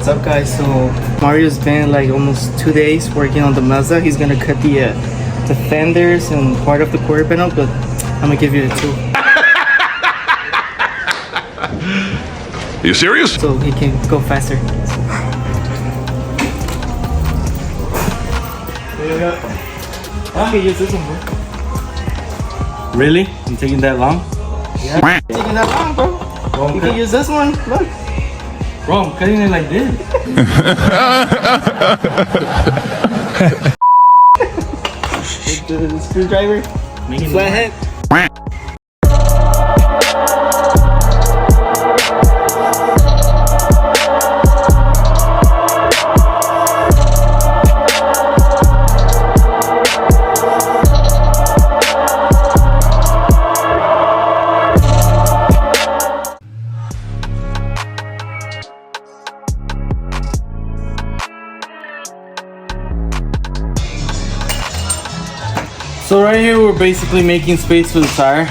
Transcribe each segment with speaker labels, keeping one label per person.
Speaker 1: What's up, guys? So Mario's been like almost 2 days working on the Mazda. He's gonna cut the fenders and part of the quarter panel, but I'm gonna give you the tool.
Speaker 2: Are you serious?
Speaker 1: So he can go faster. There you go. I can use this one, bro.
Speaker 3: Really? You taking that long?
Speaker 1: Yeah, taking that long, bro. You can use this one. Look.
Speaker 3: Bro, I'm cutting it like this.
Speaker 1: With the screwdriver. Flathead.
Speaker 3: So right here we're basically making space for the tire.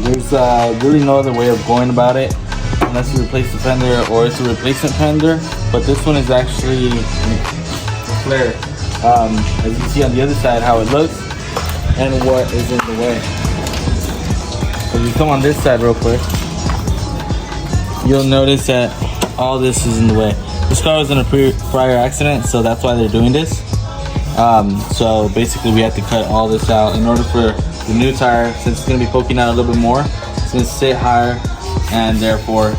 Speaker 3: There's really no other way of going about it unless you replace the fender or it's a replacement fender, but this one is actually a flare. As you see on the other side how it looks and what is in the way. So if you come on this side real quick, you'll notice that all this is in the way. This car was in a prior accident, so that's why they're doing this. So basically we have to cut all this out in order for the new tire, since it's going to be poking out a little bit more, it's going to sit higher and therefore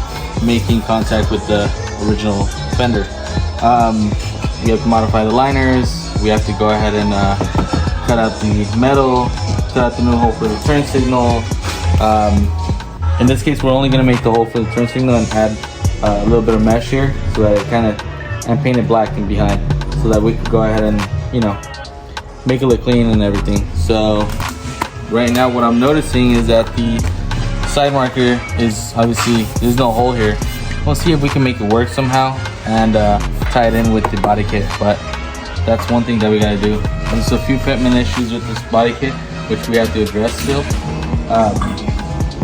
Speaker 3: making contact with the original fender. We have to modify the liners, we have to go ahead and cut out the metal, cut out the new hole for the turn signal. In this case we're only going to make the hole for the turn signal and add a little bit of mesh here so that it kind of, and paint it black in behind so that we can go ahead and, you know, make it look clean and everything. So right now what I'm noticing is that the side marker is obviously, there's no hole here. We'll see if we can make it work somehow and tie it in with the body kit, but that's one thing that we gotta do. There's a few fitment issues with this body kit which we have to address still,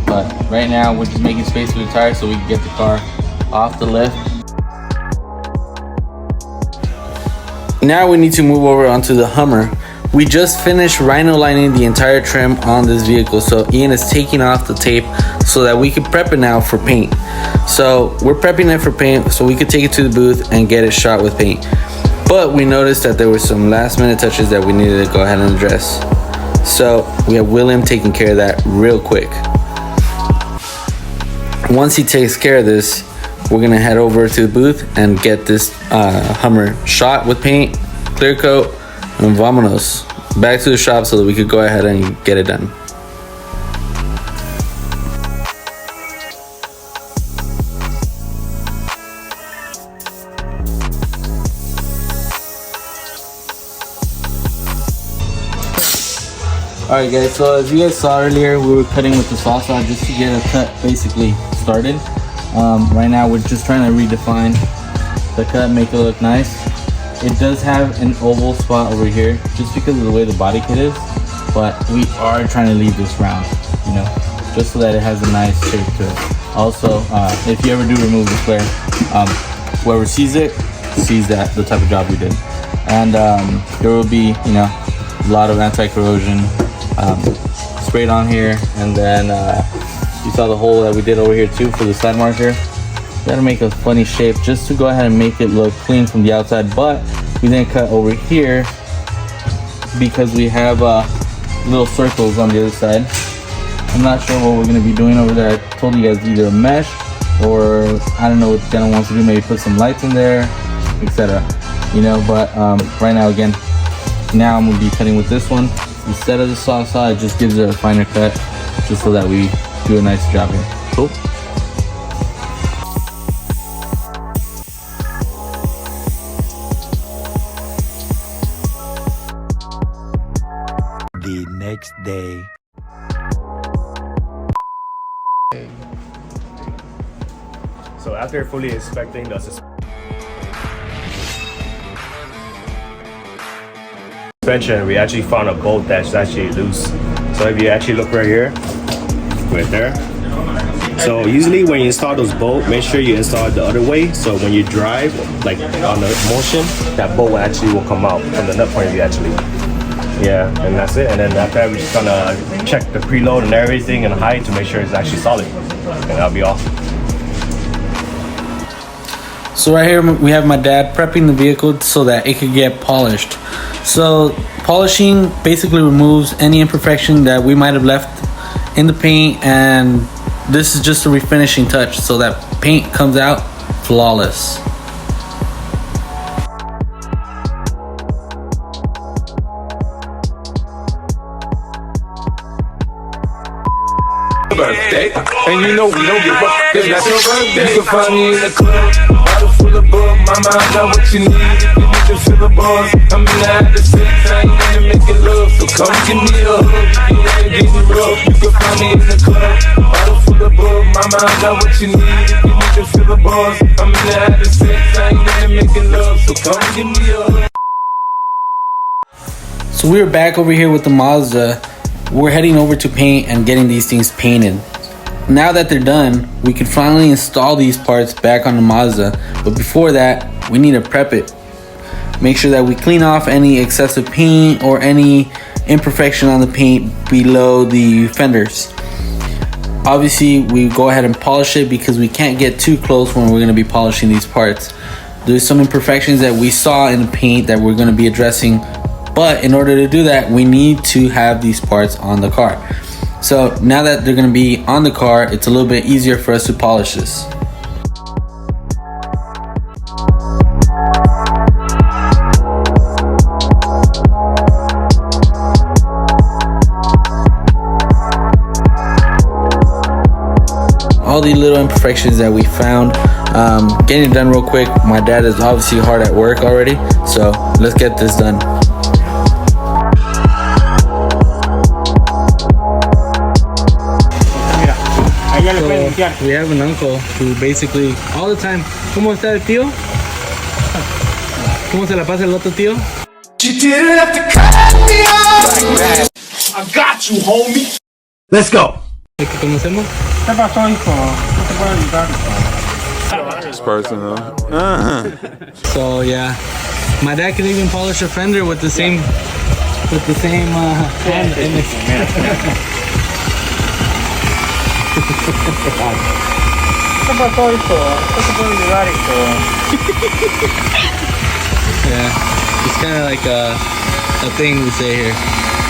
Speaker 3: but right now we're just making space for the tire so we can get the car off the lift. Now we need to move over onto the Hummer. We just finished rhino lining the entire trim on this vehicle, so Ian is taking off the tape so that we can prep it now for paint. So we're prepping it for paint so we could take it to the booth and get it shot with paint. But we noticed that there were some last minute touches that we needed to go ahead and address. So we have William taking care of that real quick. Once he takes care of this, we're gonna head over to the booth and get this Hummer shot with paint, clear coat, and vamonos. Back to the shop so that we could go ahead and get it done. Alright guys, so as you guys saw earlier, we were cutting with the saw saw just to get a cut basically started. Right now we're just trying to redefine the cut, make it look nice. It does have an oval spot over here just because of the way the body kit is, but we are trying to leave this round, you know, just so that it has a nice shape to it. Also, if you ever do remove the flare, whoever sees it sees that the type of job we did, and there will be, you know, a lot of anti-corrosion sprayed on here, and then you saw the hole that we did over here too for the side marker. Gotta make a funny shape just to go ahead and make it look clean from the outside, but we then cut over here because we have little circles on the other side. I'm not sure what we're gonna be doing over there. I told you guys either a mesh or I don't know what Jenna wants to do, maybe put some lights in there, etc. You know, but right now again, now I'm gonna be cutting with this one. Instead of the saw saw, it just gives it a finer cut just so that we do a nice job here. Cool.
Speaker 4: The next day.
Speaker 5: So after fully inspecting the suspension, we actually found a bolt that's actually loose. So if you actually look right here, right there, So usually when you install those bolts, make sure you install it the other way. So when you drive, like on the motion, that bolt actually will come out from the nut point of view actually. Yeah, and that's it. And then after that, we're just gonna check the preload and everything and height to make sure it's actually solid. And that'll be all.
Speaker 3: So right here we have my dad prepping the vehicle so that it could get polished. So polishing basically removes any imperfection that we might have left in the paint, and this is just a refinishing touch so that paint comes out flawless.
Speaker 4: Birthday, and you know we don't give up, cause that's your birthday. You can find me in the club, bottle full of bug. Mama, I got what you need if you need to feel the buzz. I'm in the at the same time, I ain't making love, so come give me a hug. You ain't getting rough, you can find me in the club, bottle full of bug. Mama, I got what you need if you need to feel the buzz. I'm in the at the same time, I ain't making love, so come give me a hug.
Speaker 3: So we're back over here with the Mazda. We're heading over to paint and getting these things painted. Now that they're done, we can finally install these parts back on the Mazda. But before that, we need to prep it. Make sure that we clean off any excessive paint or any imperfection on the paint below the fenders. Obviously, we go ahead and polish it because we can't get too close when we're going to be polishing these parts. There's some imperfections that we saw in the paint that we're going to be addressing. But in order to do that, we need to have these parts on the car. So now that they're going to be on the car, it's a little bit easier for us to polish this. All the little imperfections that we found, getting it done real quick. My dad is obviously hard at work already, so let's get this done. So we have an uncle who basically all the time, ¿cómo está el tío? ¿Cómo se la pasa el otro tío?
Speaker 4: You didn't have to cut me off like that. I got you, homie. Let's go.
Speaker 3: ¿El que conocemos?
Speaker 1: ¿Qué pasó, hijo? ¿Qué te puedo ayudar?
Speaker 6: It's personal.
Speaker 3: So yeah, my dad can even polish a fender with the same hand in it.
Speaker 1: ¿Qué pasó, hijo? ¿Qué te puedo ayudar, hijo?
Speaker 3: Yeah, it's kind of like a thing we say here.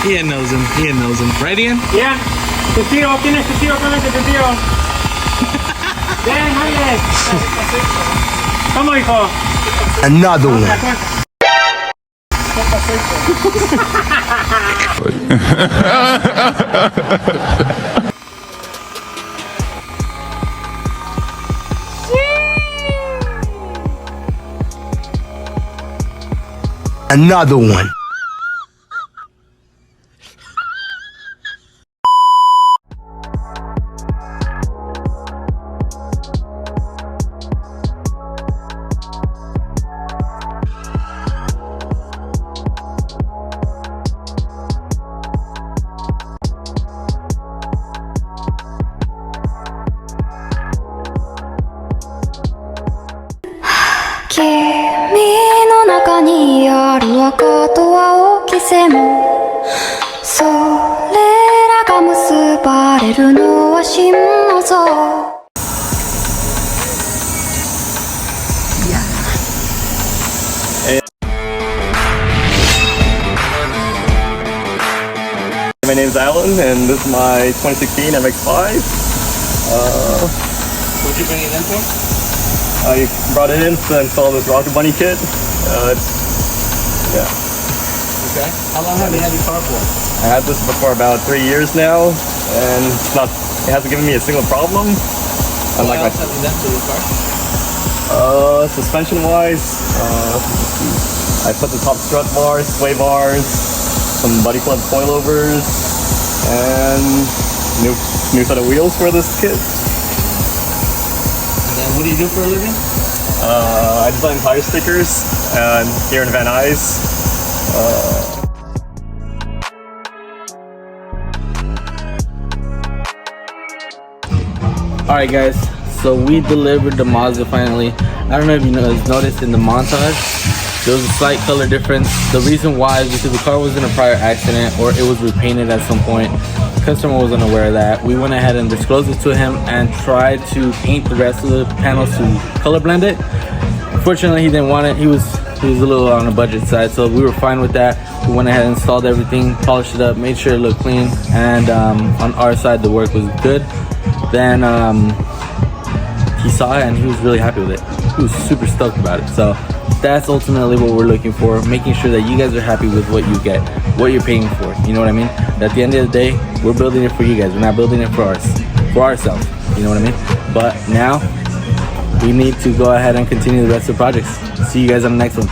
Speaker 3: Ian knows him. Ian knows him. Right, Ian?
Speaker 1: Yeah. Tu tío, ¿quién es tu tío? ¿Cómo es tu tío? Ven, Alex. ¿Cómo, hijo?
Speaker 4: Another one. Another one.
Speaker 7: Kimi no naka ni aru aka to aoki sen, それらが結ばれるのは真の像。
Speaker 5: My name's Alan, and this is my 2016 MX5.
Speaker 3: What'd you bring it in for?
Speaker 5: I brought it in to install this Rocket Bunny kit. Yeah.
Speaker 3: Okay. How long have you had your car for?
Speaker 5: I had this for about 3 years now, and it hasn't given me a single problem.
Speaker 3: What else have you done to your car?
Speaker 5: Suspension-wise, I put the top strut bars, sway bars, some buddy club coilovers, and new set of wheels for this kit.
Speaker 3: And then what do you do for a living?
Speaker 5: I design tire stickers here in Van Nuys.
Speaker 3: Alright guys, so we delivered the Mazda finally. I don't know if you guys noticed in the montage, there was a slight color difference. The reason why is because the car was in a prior accident or it was repainted at some point. The customer wasn't aware of that. We went ahead and disclosed it to him and tried to paint the rest of the panels to color blend it. Unfortunately, he didn't want it. He was a little on the budget side, so we were fine with that. We went ahead and installed everything, polished it up, made sure it looked clean, and on our side the work was good. Then he saw it and he was really happy with it. He was super stoked about it. So that's ultimately what we're looking for, making sure that you guys are happy with what you get, what you're paying for. You know what I mean? At the end of the day, we're building it for you guys. We're not building it for ourselves. You know what I mean? But now we need to go ahead and continue the rest of the projects. See you guys on the next one.